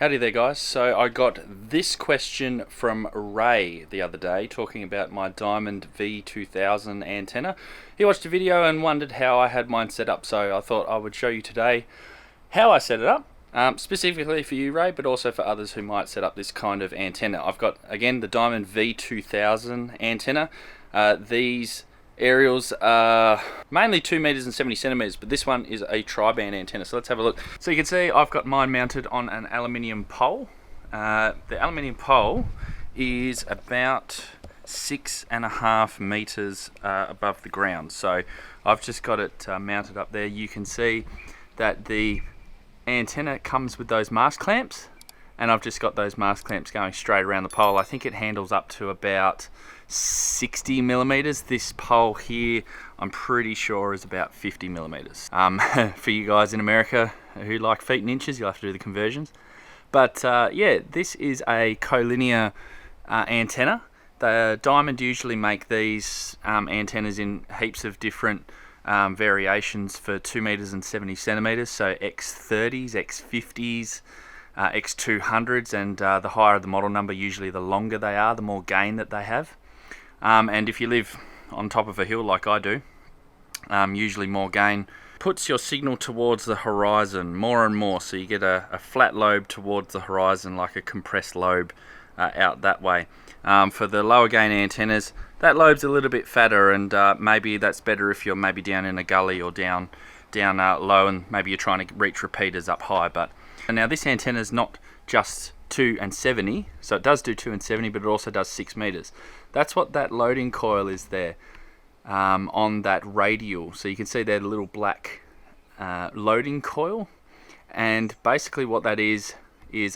Howdy there guys. So I got this question from Ray the other day talking about my Diamond V2000 antenna. He watched a video and wondered how I had mine set up, so I thought I would show you today how I set it up, specifically for you Ray, but also for others who might set up this kind of antenna. I've got, again, the Diamond V2000 antenna. These aerials are mainly 2m-70cm, but this one is a tri-band antenna, so let's have a look. So you can see I've got mine mounted on an aluminium pole. The aluminium pole is about 6.5 meters above the ground, so I've just got it mounted up there. You can see that the antenna comes with those mast clamps, and I've just got those mast clamps going straight around the pole. I think it handles up to about 60 millimeters. This pole here, I'm pretty sure, is about 50 millimeters. For you guys in America who like feet and inches, you'll have to do the conversions. But yeah, this is a collinear antenna. The Diamond usually make these antennas in heaps of different variations for 2m-70cm, so X30s, X50s, X200s, and the higher the model number, usually the longer they are, the more gain that they have. And if you live on top of a hill like I do, usually more gain puts your signal towards the horizon more and more, so you get a flat lobe towards the horizon, like a compressed lobe out that way. For the lower gain antennas, that lobe's a little bit fatter, and maybe that's better if you're maybe down in a gully or down low, and maybe you're trying to reach repeaters up high. But now this antenna is not just 2m-70, so it does do 2m-70, but it also does 6 meters. That's what that loading coil is there on that radial. So you can see there the little black loading coil, and basically what that is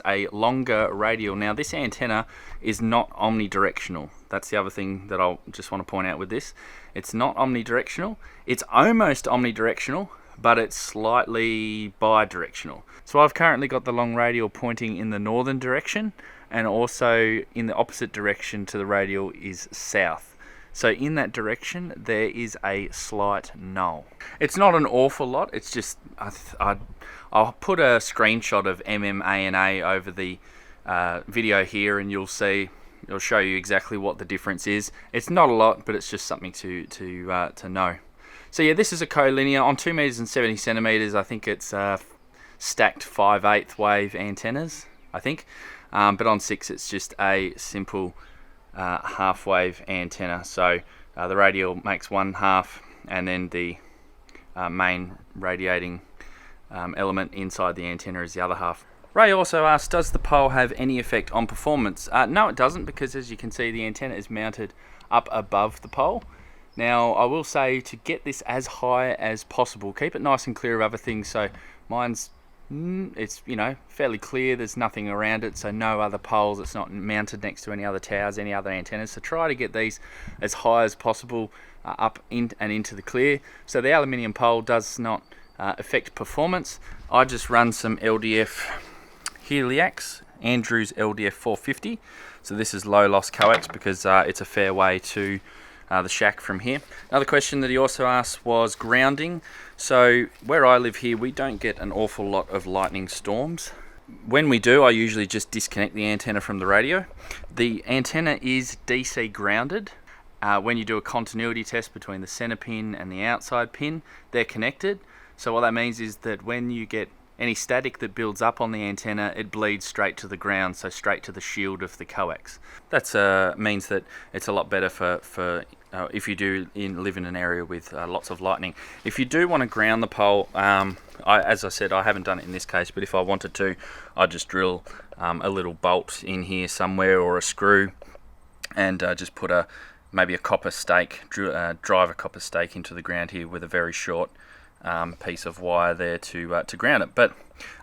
a longer radial. Now this antenna is not omnidirectional. That's the other thing that I'll just want to point out with this. It's not omnidirectional. It's almost omnidirectional, but it's slightly bidirectional. So I've currently got the long radial pointing in the northern direction, and also in the opposite direction to the radial is south. So in that direction there is a slight null. It's not an awful lot, it's just, I'll put a screenshot of MMA over the video here, and you'll see, it'll show you exactly what the difference is. It's not a lot, but it's just something to know. So yeah, this is a collinear on 2m-70cm. I think it's stacked 5/8 wave antennas, I think. But on 6 it's just a simple half wave antenna. So the radial makes one half, and then the main radiating element inside the antenna is the other half. Ray also asked, does the pole have any effect on performance? No, it doesn't, because as you can see the antenna is mounted up above the pole. Now I will say, to get this as high as possible, keep it nice and clear of other things. So mine's it's, you know, fairly clear, there's nothing around it, so no other poles, it's not mounted next to any other towers, any other antennas. So try to get these as high as possible up in and into the clear. So the aluminium pole does not affect performance. I just run some LDF Heliax, Andrews LDF 450. So this is low loss coax because it's a fair way to the shack from here. Another question that he also asked was grounding. So where I live here, we don't get an awful lot of lightning storms. When we do, I usually just disconnect the antenna from the radio. The antenna is DC grounded. When you do a continuity test between the center pin and the outside pin, they're connected. So what that means is that when you get any static that builds up on the antenna, it bleeds straight to the ground, so straight to the shield of the coax. That means that it's a lot better for if you do live in an area with lots of lightning. If you do want to ground the pole, as I said, I haven't done it in this case, but if I wanted to, I'd just drill a little bolt in here somewhere, or a screw, and just put maybe a copper stake, drive a copper stake into the ground here with a very short piece of wire there to ground it. But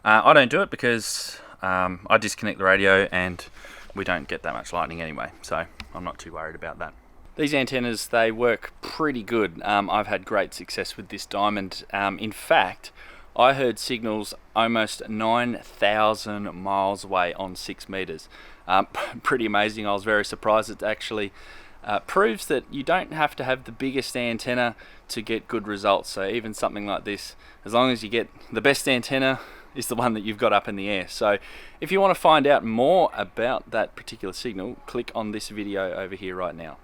I don't do it because I disconnect the radio and we don't get that much lightning anyway, so I'm not too worried about that. These antennas, they work pretty good. I've had great success with this Diamond. In fact, I heard signals almost 9,000 miles away on 6 meters. Pretty amazing. I was very surprised. It actually proves that you don't have to have the biggest antenna to get good results. So even something like this, as long as you get the best antenna, is the one that you've got up in the air. So if you want to find out more about that particular signal, click on this video over here right now.